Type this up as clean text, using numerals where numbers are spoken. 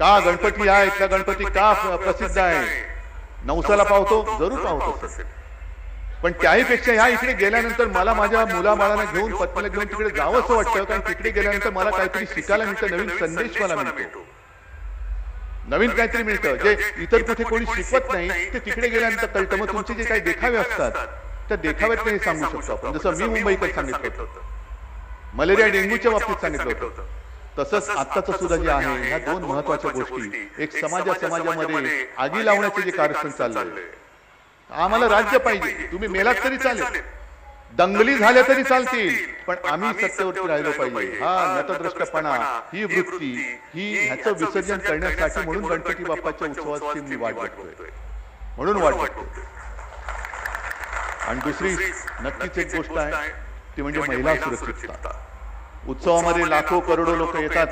का गणपती आहे, इथला गणपती का प्रसिद्ध आहे, नवसाला पावतो, जरूर पावतो असेल, पण त्याहीपेक्षा ह्या इकडे गेल्यानंतर मला माझ्या मुलाबाळांना घेऊन, पत्नीला घेऊन तिकडे जावंसं वाटतं, कारण तिकडे गेल्यानंतर मला काहीतरी शिकायला मिळतं, नवीन संदेश मला मिळतो, नवीन काहीतरी मिळतं जे इतर कुठे कोणी शिकवत नाही, ते तिकडे गेल्यानंतर कळतं. मग तुमचे जे काही देखावे असतात त्या देखाव्यात हे सांगू शकतो आपण. जसं मी मुंबईकर सांगितलं होतं, मलेरिया डेंग्यूच्या बाबतीत सांगितलं होतं, तसंच आत्ताचं सुद्धा जे आहे, ह्या दोन महत्वाच्या गोष्टी, एक समाजामध्ये आगी लावण्याचे जे कार्यक्रम चाललंय, आम्हाला राज्य पाहिजे, तुम्ही मेलात तरी चालेल, दंगली झाल्या तरी चालतील, पण आम्ही सत्तेवरती राहिलो पाहिजे. हा नतद्रष्टपणा, ही वृत्ती, ही ह्याचं विसर्जन करण्यासाठी म्हणून गणपती बाप्पाच्या उत्सवाची मी वाट बघतोय, म्हणून वाट बघतोय. आणि दुसरी नक्कीच एक गोष्ट आहे ती म्हणजे महिला सुरक्षितता. उत्सवामध्ये लाखो करोडो लोक येतात,